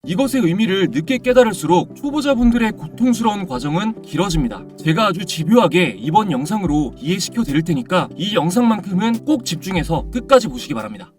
이것의 의미를 늦게 깨달을수록 초보자분들의 고통스러운 과정은 길어집니다. 제가 아주 집요하게 이번 영상으로 이해시켜 드릴 테니까 이 영상만큼은 꼭 집중해서 끝까지 보시기 바랍니다.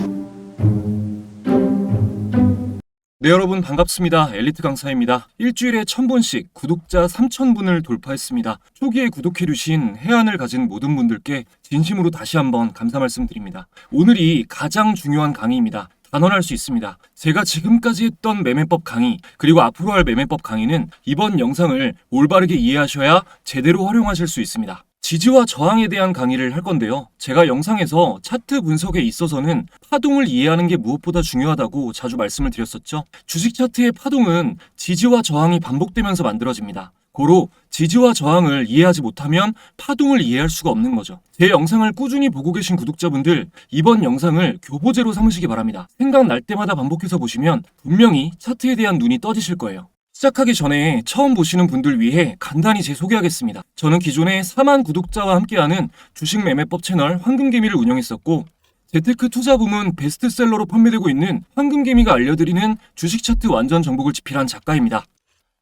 네, 여러분 반갑습니다. 엘리트 강사입니다. 일주일에 1000분씩 구독자 3000분을 돌파했습니다. 초기에 구독해주신 해안을 가진 모든 분들께 진심으로 다시 한번 감사 말씀드립니다. 오늘이 가장 중요한 강의입니다. 단언할 수 있습니다. 제가 지금까지 했던 매매법 강의, 그리고 앞으로 할 매매법 강의는 이번 영상을 올바르게 이해하셔야 제대로 활용하실 수 있습니다. 지지와 저항에 대한 강의를 할 건데요. 제가 영상에서 차트 분석에 있어서는 파동을 이해하는 게 무엇보다 중요하다고 자주 말씀을 드렸었죠. 주식 차트의 파동은 지지와 저항이 반복되면서 만들어집니다. 고로 지지와 저항을 이해하지 못하면 파동을 이해할 수가 없는 거죠. 제 영상을 꾸준히 보고 계신 구독자분들, 이번 영상을 교보제로 삼으시기 바랍니다. 생각날 때마다 반복해서 보시면 분명히 차트에 대한 눈이 떠지실 거예요. 시작하기 전에 처음 보시는 분들 위해 간단히 제 소개하겠습니다. 저는 기존에 4만 구독자와 함께하는 주식 매매법 채널 황금개미를 운영했었고, 재테크 투자 부문 베스트셀러로 판매되고 있는 황금개미가 알려드리는 주식 차트 완전 정복을 집필한 작가입니다.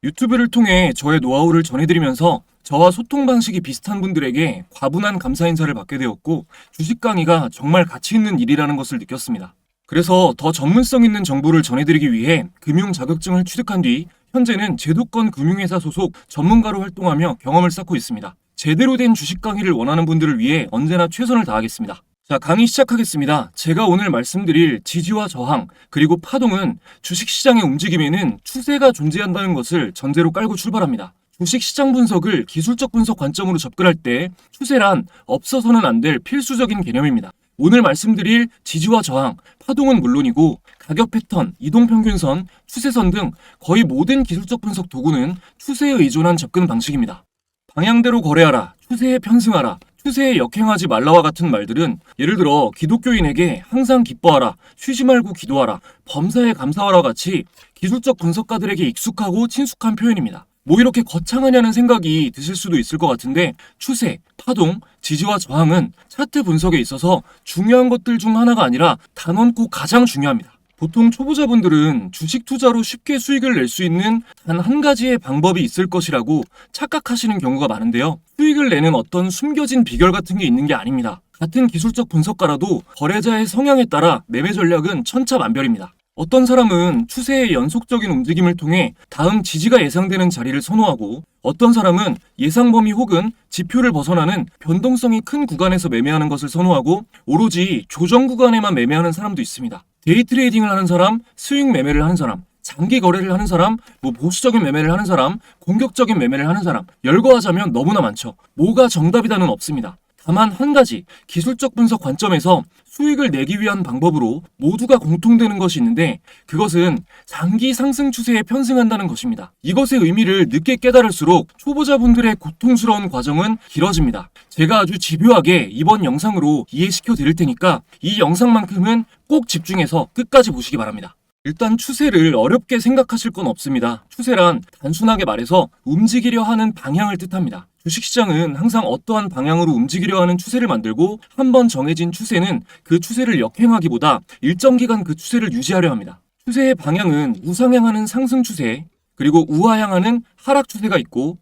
유튜브를 통해 저의 노하우를 전해드리면서 저와 소통 방식이 비슷한 분들에게 과분한 감사 인사를 받게 되었고, 주식 강의가 정말 가치 있는 일이라는 것을 느꼈습니다. 그래서 더 전문성 있는 정보를 전해드리기 위해 금융 자격증을 취득한 뒤 현재는 제도권 금융회사 소속 전문가로 활동하며 경험을 쌓고 있습니다. 제대로 된 주식 강의를 원하는 분들을 위해 언제나 최선을 다하겠습니다. 자, 강의 시작하겠습니다. 제가 오늘 말씀드릴 지지와 저항, 그리고 파동은 주식시장의 움직임에는 추세가 존재한다는 것을 전제로 깔고 출발합니다. 주식시장 분석을 기술적 분석 관점으로 접근할 때 추세란 없어서는 안 될 필수적인 개념입니다. 오늘 말씀드릴 지지와 저항, 파동은 물론이고 가격 패턴, 이동평균선, 추세선 등 거의 모든 기술적 분석 도구는 추세에 의존한 접근 방식입니다. 방향대로 거래하라, 추세에 편승하라, 추세에 역행하지 말라와 같은 말들은 예를 들어 기독교인에게 항상 기뻐하라, 쉬지 말고 기도하라, 범사에 감사하라 같이 기술적 분석가들에게 익숙하고 친숙한 표현입니다. 뭐 이렇게 거창하냐는 생각이 드실 수도 있을 것 같은데, 추세, 파동, 지지와 저항은 차트 분석에 있어서 중요한 것들 중 하나가 아니라 단언코 가장 중요합니다. 보통 초보자분들은 주식 투자로 쉽게 수익을 낼 수 있는 단 한 가지의 방법이 있을 것이라고 착각하시는 경우가 많은데요. 수익을 내는 어떤 숨겨진 비결 같은 게 있는 게 아닙니다. 같은 기술적 분석가라도 거래자의 성향에 따라 매매 전략은 천차만별입니다. 어떤 사람은 추세의 연속적인 움직임을 통해 다음 지지가 예상되는 자리를 선호하고, 어떤 사람은 예상 범위 혹은 지표를 벗어나는 변동성이 큰 구간에서 매매하는 것을 선호하고, 오로지 조정 구간에만 매매하는 사람도 있습니다. 데이 트레이딩을 하는 사람, 스윙 매매를 하는 사람, 장기 거래를 하는 사람, 보수적인 매매를 하는 사람, 공격적인 매매를 하는 사람, 열거하자면 너무나 많죠. 뭐가 정답이다는 없습니다. 다만 한 가지, 기술적 분석 관점에서 수익을 내기 위한 방법으로 모두가 공통되는 것이 있는데, 그것은 장기 상승 추세에 편승한다는 것입니다. 이것의 의미를 늦게 깨달을수록 초보자분들의 고통스러운 과정은 길어집니다. 제가 아주 집요하게 이번 영상으로 이해시켜 드릴 테니까 이 영상만큼은 꼭 집중해서 끝까지 보시기 바랍니다. 일단 추세를 어렵게 생각하실 건 없습니다. 추세란 단순하게 말해서 움직이려 하는 방향을 뜻합니다. 주식시장은 항상 어떠한 방향으로 움직이려 하는 추세를 만들고, 한번 정해진 추세는 그 추세를 역행하기보다 일정 기간 그 추세를 유지하려 합니다. 추세의 방향은 우상향하는 상승 추세, 그리고 우하향하는 하락 추세가 있고,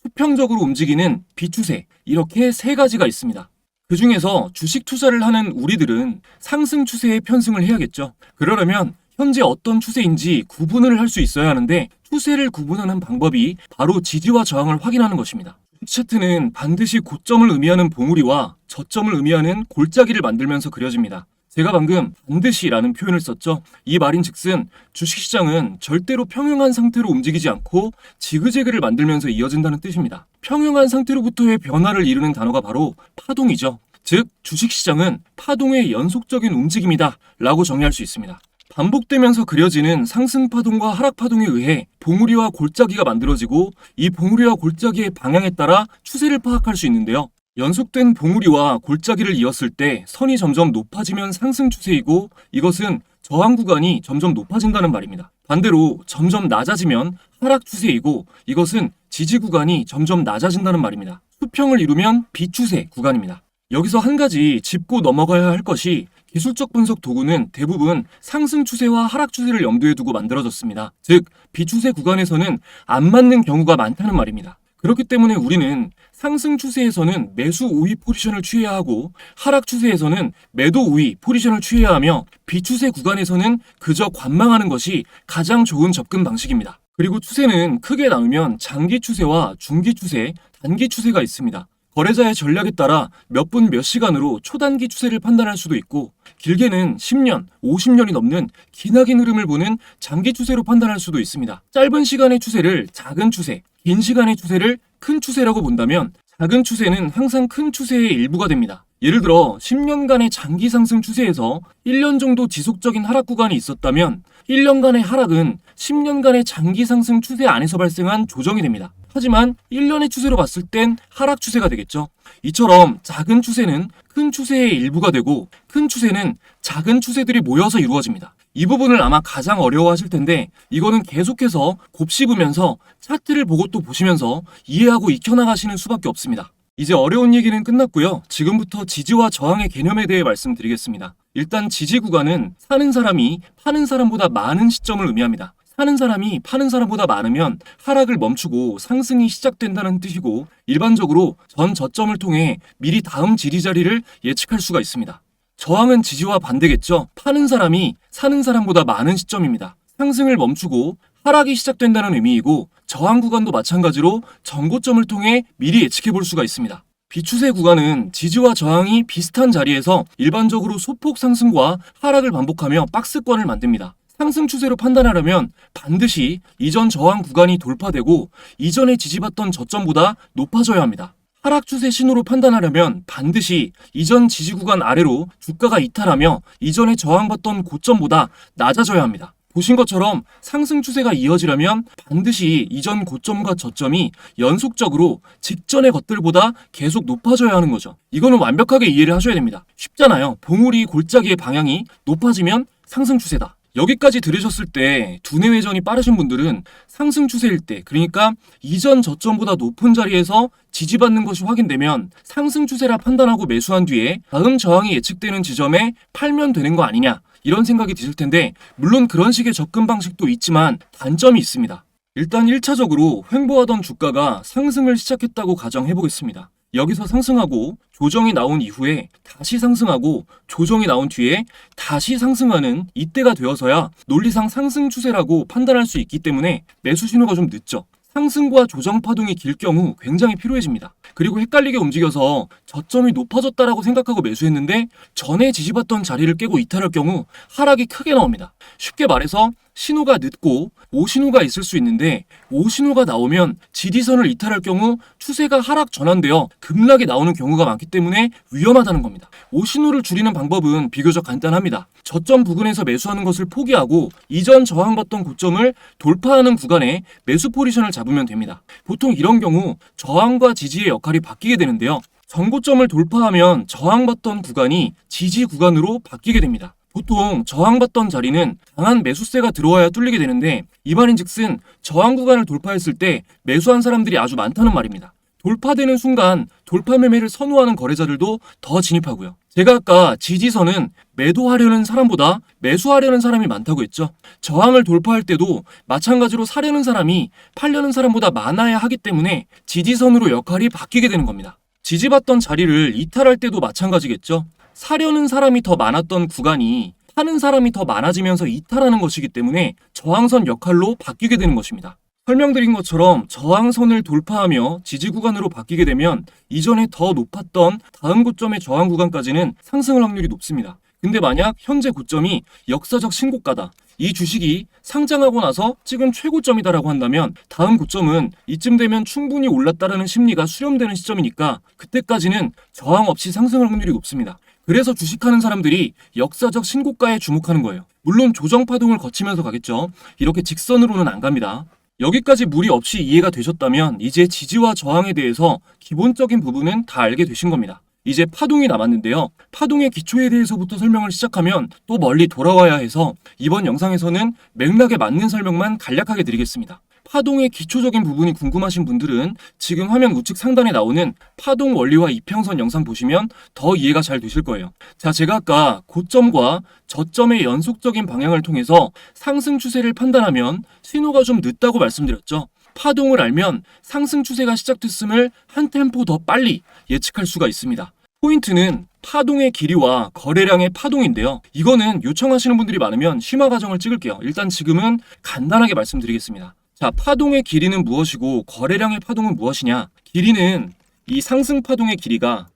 수평적으로 움직이는 비추세, 이렇게 세 가지가 있습니다. 그 중에서 주식 투자를 하는 우리들은 상승 추세에 편승을 해야겠죠. 그러려면 현재 어떤 추세인지 구분을 할 수 있어야 하는데, 추세를 구분하는 방법이 바로 지지와 저항을 확인하는 것입니다. 차트는 반드시 고점을 의미하는 봉우리와 저점을 의미하는 골짜기를 만들면서 그려집니다. 제가 방금 반드시라는 표현을 썼죠. 이 말인즉슨 주식시장은 절대로 평행한 상태로 움직이지 않고 지그재그를 만들면서 이어진다는 뜻입니다. 평행한 상태로부터의 변화를 이루는 단어가 바로 파동이죠. 즉 주식시장은 파동의 연속적인 움직임이다 라고 정의할 수 있습니다. 반복되면서 그려지는 상승파동과 하락파동에 의해 봉우리와 골짜기가 만들어지고, 이 봉우리와 골짜기의 방향에 따라 추세를 파악할 수 있는데요. 연속된 봉우리와 골짜기를 이었을 때 선이 점점 높아지면 상승 추세이고, 이것은 저항 구간이 점점 높아진다는 말입니다. 반대로 점점 낮아지면 하락 추세이고, 이것은 지지 구간이 점점 낮아진다는 말입니다. 수평을 이루면 B추세 구간입니다. 여기서 한 가지 짚고 넘어가야 할 것이 기술적 분석 도구는 대부분 상승 추세와 하락 추세를 염두에 두고 만들어졌습니다. 즉, B추세 구간에서는 안 맞는 경우가 많다는 말입니다. 그렇기 때문에 우리는 상승 추세에서는 매수 우위 포지션을 취해야 하고 하락 추세에서는 매도 우위 포지션을 취해야 하며 B추세 구간에서는 그저 관망하는 것이 가장 좋은 접근 방식입니다. 그리고 추세는 크게 나누면 장기 추세와 중기 추세, 단기 추세가 있습니다. 거래자의 전략에 따라 몇 분 몇 시간으로 초단기 추세를 판단할 수도 있고 길게는 10년, 50년이 넘는 기나긴 흐름을 보는 장기 추세로 판단할 수도 있습니다. 짧은 시간의 추세를 작은 추세, 긴 시간의 추세를 큰 추세라고 본다면 작은 추세는 항상 큰 추세의 일부가 됩니다. 예를 들어 10년간의 장기 상승 추세에서 1년 정도 지속적인 하락 구간이 있었다면 1년간의 하락은 10년간의 장기 상승 추세 안에서 발생한 조정이 됩니다. 하지만 1년의 추세로 봤을 땐 하락 추세가 되겠죠. 이처럼 작은 추세는 큰 추세의 일부가 되고 큰 추세는 작은 추세들이 모여서 이루어집니다. 이 부분을 아마 가장 어려워하실 텐데 이거는 계속해서 곱씹으면서 차트를 보고 또 보시면서 이해하고 익혀나가시는 수밖에 없습니다. 이제 어려운 얘기는 끝났고요. 지금부터 지지와 저항의 개념에 대해 말씀드리겠습니다. 일단 지지 구간은 사는 사람이 파는 사람보다 많은 시점을 의미합니다. 사는 사람이 파는 사람보다 많으면 하락을 멈추고 상승이 시작된다는 뜻이고 일반적으로 전 저점을 통해 미리 다음 지지 자리를 예측할 수가 있습니다. 저항은 지지와 반대겠죠. 파는 사람이 사는 사람보다 많은 시점입니다. 상승을 멈추고 하락이 시작된다는 의미이고 저항 구간도 마찬가지로 전고점을 통해 미리 예측해 볼 수가 있습니다. 비추세 구간은 지지와 저항이 비슷한 자리에서 일반적으로 소폭 상승과 하락을 반복하며 박스권을 만듭니다. 상승 추세로 판단하려면 반드시 이전 저항 구간이 돌파되고 이전에 지지받던 저점보다 높아져야 합니다. 하락 추세 신호로 판단하려면 반드시 이전 지지 구간 아래로 주가가 이탈하며 이전에 저항받던 고점보다 낮아져야 합니다. 보신 것처럼 상승 추세가 이어지려면 반드시 이전 고점과 저점이 연속적으로 직전의 것들보다 계속 높아져야 하는 거죠. 이거는 완벽하게 이해를 하셔야 됩니다. 쉽잖아요. 봉우리 골짜기의 방향이 높아지면 상승 추세다. 여기까지 들으셨을 때 두뇌 회전이 빠르신 분들은 상승 추세일 때, 그러니까 이전 저점보다 높은 자리에서 지지받는 것이 확인되면 상승 추세라 판단하고 매수한 뒤에 다음 저항이 예측되는 지점에 팔면 되는 거 아니냐, 이런 생각이 드실 텐데 물론 그런 식의 접근 방식도 있지만 단점이 있습니다. 일단 1차적으로 횡보하던 주가가 상승을 시작했다고 가정해 보겠습니다. 여기서 상승하고 조정이 나온 이후에 다시 상승하고 조정이 나온 뒤에 다시 상승하는 이때가 되어서야 논리상 상승 추세라고 판단할 수 있기 때문에 매수 신호가 좀 늦죠. 상승과 조정 파동이 길 경우 굉장히 필요해집니다. 그리고 헷갈리게 움직여서 저점이 높아졌다라고 생각하고 매수했는데 전에 지지받던 자리를 깨고 이탈할 경우 하락이 크게 나옵니다. 쉽게 말해서 신호가 늦고 오신호가 있을 수 있는데 오신호가 나오면 지지선을 이탈할 경우 추세가 하락 전환되어 급락이 나오는 경우가 많기 때문에 위험하다는 겁니다. 오신호를 줄이는 방법은 비교적 간단합니다. 저점 부근에서 매수하는 것을 포기하고 이전 저항받던 고점을 돌파하는 구간에 매수 포지션을 잡으면 됩니다. 보통 이런 경우 저항과 지지의 역할이 바뀌게 되는데요. 전고점을 돌파하면 저항받던 구간이 지지 구간으로 바뀌게 됩니다. 보통 저항받던 자리는 강한 매수세가 들어와야 뚫리게 되는데 이 말인즉슨 저항 구간을 돌파했을 때 매수한 사람들이 아주 많다는 말입니다. 돌파되는 순간 돌파 매매를 선호하는 거래자들도 더 진입하고요. 제가 아까 지지선은 매도하려는 사람보다 매수하려는 사람이 많다고 했죠. 저항을 돌파할 때도 마찬가지로 사려는 사람이 팔려는 사람보다 많아야 하기 때문에 지지선으로 역할이 바뀌게 되는 겁니다. 지지받던 자리를 이탈할 때도 마찬가지겠죠. 사려는 사람이 더 많았던 구간이 파는 사람이 더 많아지면서 이탈하는 것이기 때문에 저항선 역할로 바뀌게 되는 것입니다. 설명드린 것처럼 저항선을 돌파하며 지지 구간으로 바뀌게 되면 이전에 더 높았던 다음 고점의 저항 구간까지는 상승할 확률이 높습니다. 근데 만약 현재 고점이 역사적 신고가다, 이 주식이 상장하고 나서 찍은 최고점이다라고 한다면 다음 고점은 이쯤 되면 충분히 올랐다라는 심리가 수렴되는 시점이니까 그때까지는 저항 없이 상승할 확률이 높습니다. 그래서 주식하는 사람들이 역사적 신고가에 주목하는 거예요. 물론 조정 파동을 거치면서 가겠죠. 이렇게 직선으로는 안 갑니다. 여기까지 무리 없이 이해가 되셨다면 이제 지지와 저항에 대해서 기본적인 부분은 다 알게 되신 겁니다. 이제 파동이 남았는데요. 파동의 기초에 대해서부터 설명을 시작하면 또 멀리 돌아와야 해서 이번 영상에서는 맥락에 맞는 설명만 간략하게 드리겠습니다. 파동의 기초적인 부분이 궁금하신 분들은 지금 화면 우측 상단에 나오는 파동 원리와 이평선 영상 보시면 더 이해가 잘 되실 거예요. 자, 제가 아까 고점과 저점의 연속적인 방향을 통해서 상승 추세를 판단하면 신호가 좀 늦다고 말씀드렸죠. 파동을 알면 상승 추세가 시작됐음을 한 템포 더 빨리 예측할 수가 있습니다. 포인트는 파동의 길이와 거래량의 파동인데요. 이거는 요청하시는 분들이 많으면 심화 과정을 찍을게요. 일단 지금은 간단하게 말씀드리겠습니다. 자, 파동의 길이는 무엇이고 거래량의 파동은 무엇이냐? 길이는 이 상승 파동의 길이가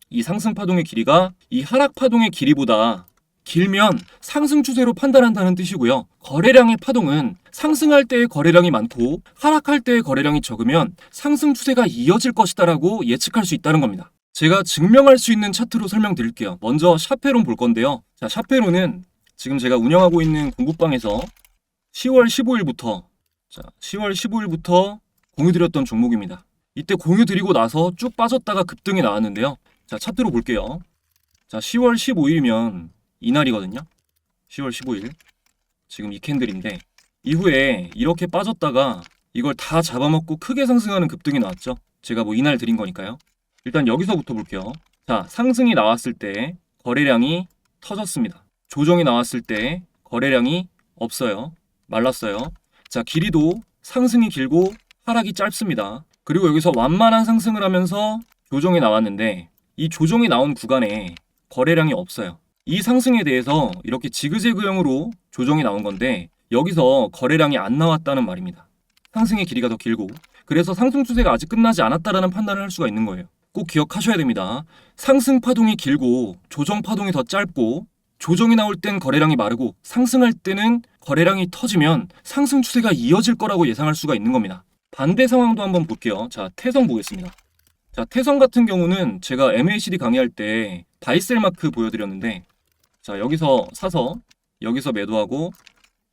이 하락 파동의 길이보다 길면 상승 추세로 판단한다는 뜻이고요. 거래량의 파동은 상승할 때의 거래량이 많고 하락할 때의 거래량이 적으면 상승 추세가 이어질 것이다라고 예측할 수 있다는 겁니다. 제가 증명할 수 있는 차트로 설명드릴게요. 먼저 샤페론 볼 건데요. 자, 샤페론은 지금 제가 운영하고 있는 공부방에서 10월 15일부터 공유드렸던 종목입니다. 이때 공유드리고 나서 쭉 빠졌다가 급등이 나왔는데요. 자, 차트로 볼게요. 자, 10월 15일이면 이날이거든요. 10월 15일. 지금 이 캔들인데 이후에 이렇게 빠졌다가 이걸 다 잡아먹고 크게 상승하는 급등이 나왔죠. 제가 뭐 이날 드린 거니까요. 일단 여기서부터 볼게요. 자, 상승이 나왔을 때 거래량이 터졌습니다. 조정이 나왔을 때 거래량이 없어요. 말랐어요. 자, 길이도 상승이 길고 하락이 짧습니다. 그리고 여기서 완만한 상승을 하면서 조정이 나왔는데 이 조정이 나온 구간에 거래량이 없어요. 이 상승에 대해서 이렇게 지그재그형으로 조정이 나온 건데 여기서 거래량이 안 나왔다는 말입니다. 상승의 길이가 더 길고 그래서 상승 추세가 아직 끝나지 않았다라는 판단을 할 수가 있는 거예요. 꼭 기억하셔야 됩니다. 상승 파동이 길고 조정 파동이 더 짧고 조정이 나올 땐 거래량이 마르고 상승할 때는 거래량이 터지면 상승 추세가 이어질 거라고 예상할 수가 있는 겁니다. 반대 상황도 한번 볼게요. 자, 태성 보겠습니다. 자, 태성 같은 경우는 제가 MACD 강의할 때 바이셀 마크 보여드렸는데 자, 여기서 사서 여기서 매도하고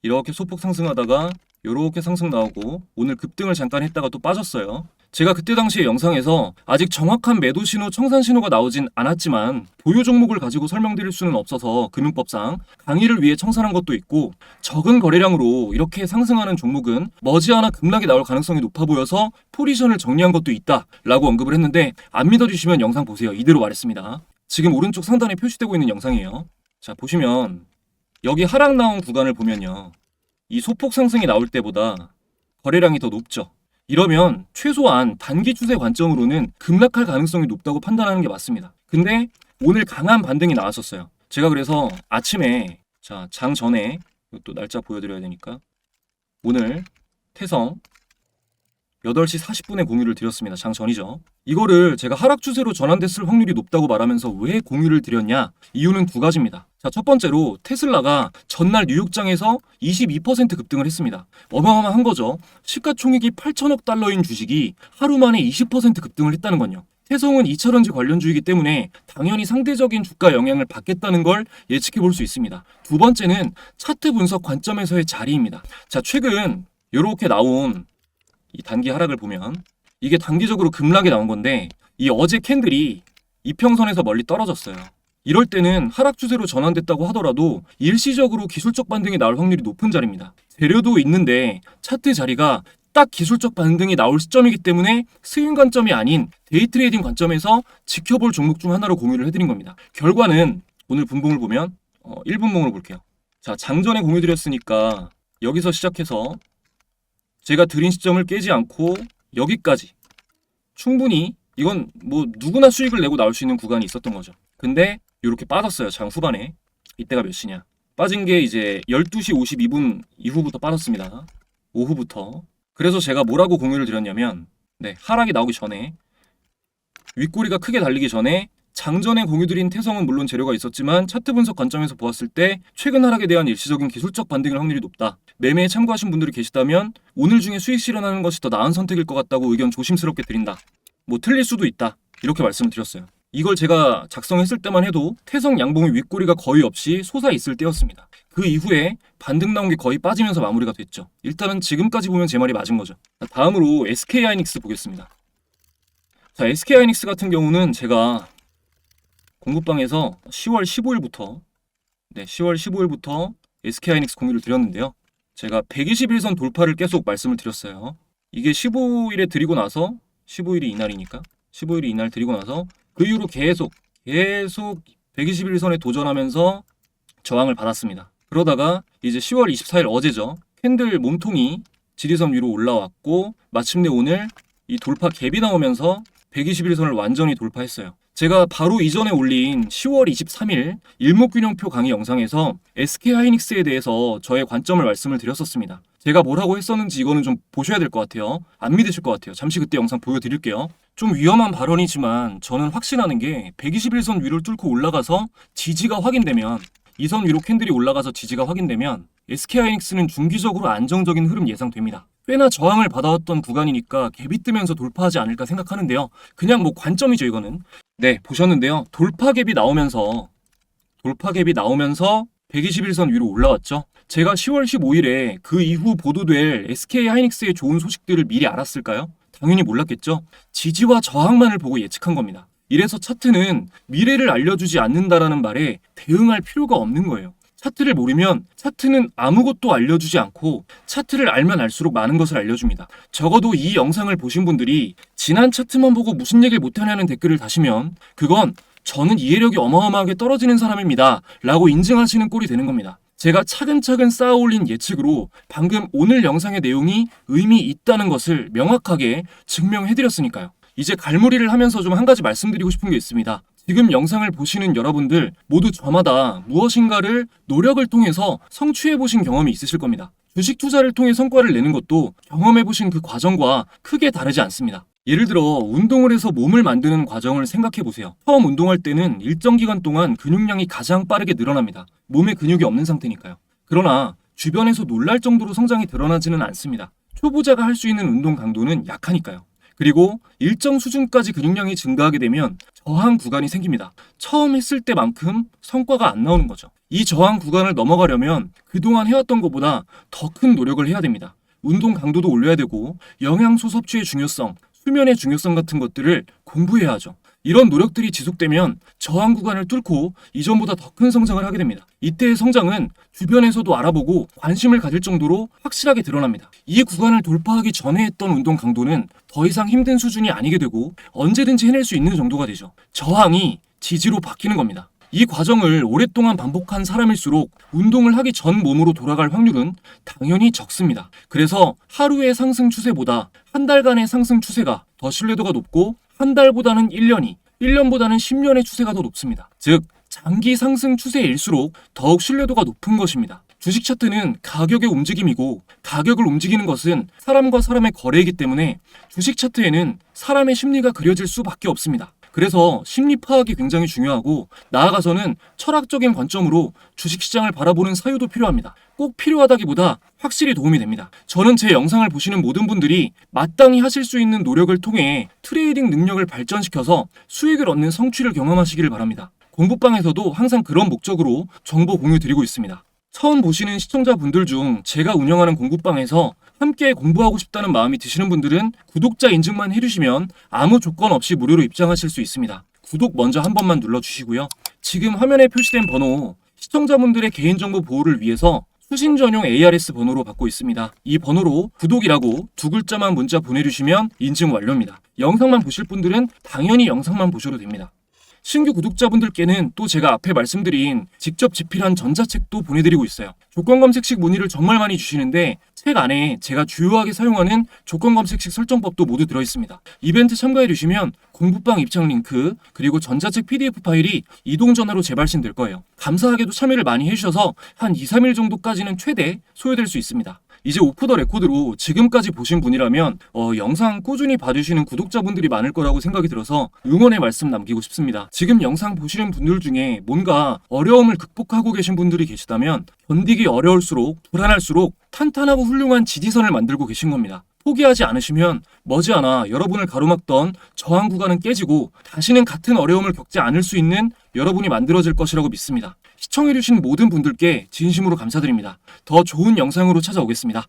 이렇게 소폭 상승하다가 이렇게 상승 나오고 오늘 급등을 잠깐 했다가 또 빠졌어요. 제가 그때 당시에 영상에서 아직 정확한 매도 신호, 청산 신호가 나오진 않았지만 보유 종목을 가지고 설명드릴 수는 없어서 금융법상 강의를 위해 청산한 것도 있고 적은 거래량으로 이렇게 상승하는 종목은 머지않아 급락이 나올 가능성이 높아 보여서 포지션을 정리한 것도 있다라고 언급을 했는데 안 믿어주시면 영상 보세요. 이대로 말했습니다. 지금 오른쪽 상단에 표시되고 있는 영상이에요. 자, 보시면 여기 하락 나온 구간을 보면요. 이 소폭 상승이 나올 때보다 거래량이 더 높죠. 이러면 최소한 단기 추세 관점으로는 급락할 가능성이 높다고 판단하는 게 맞습니다. 근데 오늘 강한 반등이 나왔었어요. 제가 그래서 아침에 자, 장 전에 또 날짜 보여드려야 되니까 오늘 태성 8시 40분에 공유를 드렸습니다. 장 전이죠. 이거를 제가 하락 추세로 전환됐을 확률이 높다고 말하면서 왜 공유를 드렸냐? 이유는 두 가지입니다. 자, 첫 번째로 테슬라가 전날 뉴욕장에서 22% 급등을 했습니다. 어마어마한 거죠. 시가총액이 8천억 달러인 주식이 하루 만에 20% 급등을 했다는 건요. 태성은 2차전지 관련주이기 때문에 당연히 상대적인 주가 영향을 받겠다는 걸 예측해 볼 수 있습니다. 두 번째는 차트 분석 관점에서의 자리입니다. 자, 최근 이렇게 나온 이 단기 하락을 보면 이게 단기적으로 급락이 나온 건데 이 어제 캔들이 이평선에서 멀리 떨어졌어요. 이럴 때는 하락 추세로 전환됐다고 하더라도 일시적으로 기술적 반등이 나올 확률이 높은 자리입니다. 재료도 있는데 차트 자리가 딱 기술적 반등이 나올 시점이기 때문에 스윙 관점이 아닌 데이 트레이딩 관점에서 지켜볼 종목 중 하나로 공유를 해드린 겁니다. 결과는 오늘 분봉을 보면 1분봉을 볼게요. 자, 장전에 공유드렸으니까 여기서 시작해서 제가 드린 시점을 깨지 않고 여기까지 충분히 이건 뭐 누구나 수익을 내고 나올 수 있는 구간이 있었던 거죠. 근데 이렇게 빠졌어요. 장 후반에. 이때가 몇 시냐. 빠진 게 이제 12시 52분 이후부터 빠졌습니다. 오후부터. 그래서 제가 뭐라고 공유를 드렸냐면 하락이 나오기 전에 윗꼬리가 크게 달리기 전에 장전에 공유드린 태성은 물론 재료가 있었지만 차트 분석 관점에서 보았을 때 최근 하락에 대한 일시적인 기술적 반등일 확률이 높다. 매매에 참고하신 분들이 계시다면 오늘 중에 수익 실현하는 것이 더 나은 선택일 것 같다고 의견 조심스럽게 드린다. 뭐 틀릴 수도 있다. 이렇게 말씀을 드렸어요. 이걸 제가 작성했을 때만 해도 태성 양봉의 윗꼬리가 거의 없이 솟아 있을 때였습니다. 그 이후에 반등 나온 게 거의 빠지면서 마무리가 됐죠. 일단은 지금까지 보면 제 말이 맞은 거죠. 다음으로 SK하이닉스 보겠습니다. 자, SK하이닉스 같은 경우는 제가 공부방에서 10월 15일부터 SK하이닉스 공유를 드렸는데요. 제가 121선 돌파를 계속 말씀을 드렸어요. 이게 15일에 드리고 나서 15일이 이날이니까 15일이 이날 드리고 나서 그 이후로 계속 121선에 도전하면서 저항을 받았습니다. 그러다가 이제 10월 24일 어제죠. 캔들 몸통이 지지선 위로 올라왔고 마침내 오늘 이 돌파 갭이 나오면서 121선을 완전히 돌파했어요. 제가 바로 이전에 올린 10월 23일 일목균형표 강의 영상에서 SK하이닉스에 대해서 저의 관점을 말씀을 드렸었습니다. 제가 뭐라고 했었는지 이거는 좀 보셔야 될 것 같아요. 안 믿으실 것 같아요. 잠시 그때 영상 보여드릴게요. 좀 위험한 발언이지만 저는 확신하는 게 121선 위를 뚫고 올라가서 지지가 확인되면 이 선 위로 캔들이 올라가서 지지가 확인되면 SK하이닉스는 중기적으로 안정적인 흐름 예상됩니다. 꽤나 저항을 받아왔던 구간이니까 갭이 뜨면서 돌파하지 않을까 생각하는데요. 그냥 뭐 관점이죠 이거는. 네, 보셨는데요. 돌파 갭이 나오면서 121선 위로 올라왔죠. 제가 10월 15일에 그 이후 보도될 SK하이닉스의 좋은 소식들을 미리 알았을까요? 당연히 몰랐겠죠. 지지와 저항만을 보고 예측한 겁니다. 이래서 차트는 미래를 알려주지 않는다라는 말에 대응할 필요가 없는 거예요. 차트를 모르면 차트는 아무것도 알려주지 않고 차트를 알면 알수록 많은 것을 알려줍니다. 적어도 이 영상을 보신 분들이 지난 차트만 보고 무슨 얘기를 못하냐는 댓글을 다시면 그건 저는 이해력이 어마어마하게 떨어지는 사람입니다 라고 인증하시는 꼴이 되는 겁니다. 제가 차근차근 쌓아올린 예측으로 방금 오늘 영상의 내용이 의미 있다는 것을 명확하게 증명해드렸으니까요. 이제 갈무리를 하면서 좀 한 가지 말씀드리고 싶은 게 있습니다. 지금 영상을 보시는 여러분들 모두 저마다 무엇인가를 노력을 통해서 성취해보신 경험이 있으실 겁니다. 주식 투자를 통해 성과를 내는 것도 경험해보신 그 과정과 크게 다르지 않습니다. 예를 들어 운동을 해서 몸을 만드는 과정을 생각해보세요. 처음 운동할 때는 일정 기간 동안 근육량이 가장 빠르게 늘어납니다. 몸에 근육이 없는 상태니까요. 그러나 주변에서 놀랄 정도로 성장이 드러나지는 않습니다. 초보자가 할 수 있는 운동 강도는 약하니까요. 그리고 일정 수준까지 근육량이 증가하게 되면 저항 구간이 생깁니다. 처음 했을 때만큼 성과가 안 나오는 거죠. 이 저항 구간을 넘어가려면 그동안 해왔던 것보다 더 큰 노력을 해야 됩니다. 운동 강도도 올려야 되고 영양소 섭취의 중요성, 수면의 중요성 같은 것들을 공부해야 하죠. 이런 노력들이 지속되면 저항 구간을 뚫고 이전보다 더 큰 성장을 하게 됩니다. 이때의 성장은 주변에서도 알아보고 관심을 가질 정도로 확실하게 드러납니다. 이 구간을 돌파하기 전에 했던 운동 강도는 더 이상 힘든 수준이 아니게 되고 언제든지 해낼 수 있는 정도가 되죠. 저항이 지지로 바뀌는 겁니다. 이 과정을 오랫동안 반복한 사람일수록 운동을 하기 전 몸으로 돌아갈 확률은 당연히 적습니다. 그래서 하루의 상승 추세보다 한 달간의 상승 추세가 더 신뢰도가 높고 한 달보다는 1년이, 1년보다는 10년의 추세가 더 높습니다. 즉, 장기 상승 추세일수록 더욱 신뢰도가 높은 것입니다. 주식 차트는 가격의 움직임이고 가격을 움직이는 것은 사람과 사람의 거래이기 때문에 주식 차트에는 사람의 심리가 그려질 수밖에 없습니다. 그래서 심리 파악이 굉장히 중요하고 나아가서는 철학적인 관점으로 주식시장을 바라보는 사유도 필요합니다. 꼭 필요하다기보다 확실히 도움이 됩니다. 저는 제 영상을 보시는 모든 분들이 마땅히 하실 수 있는 노력을 통해 트레이딩 능력을 발전시켜서 수익을 얻는 성취를 경험하시기를 바랍니다. 공부방에서도 항상 그런 목적으로 정보 공유 드리고 있습니다. 처음 보시는 시청자분들 중 제가 운영하는 공부방에서 함께 공부하고 싶다는 마음이 드시는 분들은 구독자 인증만 해주시면 아무 조건 없이 무료로 입장하실 수 있습니다. 구독 먼저 한 번만 눌러주시고요. 지금 화면에 표시된 번호, 시청자분들의 개인정보 보호를 위해서 수신 전용 ARS 번호로 받고 있습니다. 이 번호로 구독이라고 두 글자만 문자 보내주시면 인증 완료입니다. 영상만 보실 분들은 당연히 영상만 보셔도 됩니다. 신규 구독자분들께는 또 제가 앞에 말씀드린 직접 집필한 전자책도 보내드리고 있어요. 조건검색식 문의를 정말 많이 주시는데 책 안에 제가 주요하게 사용하는 조건검색식 설정법도 모두 들어있습니다. 이벤트 참가해주시면 공부방 입장 링크 그리고 전자책 PDF 파일이 이동전화로 재발신될 거예요. 감사하게도 참여를 많이 해주셔서 한 2, 3일 정도까지는 최대 소요될 수 있습니다. 이제 오프 더 레코드로 지금까지 보신 분이라면 영상 꾸준히 봐주시는 구독자분들이 많을 거라고 생각이 들어서 응원의 말씀 남기고 싶습니다. 지금 영상 보시는 분들 중에 뭔가 어려움을 극복하고 계신 분들이 계시다면 견디기 어려울수록 불안할수록 탄탄하고 훌륭한 지지선을 만들고 계신 겁니다. 포기하지 않으시면 머지않아 여러분을 가로막던 저항 구간은 깨지고 다시는 같은 어려움을 겪지 않을 수 있는 여러분이 만들어질 것이라고 믿습니다. 시청해주신 모든 분들께 진심으로 감사드립니다. 더 좋은 영상으로 찾아오겠습니다.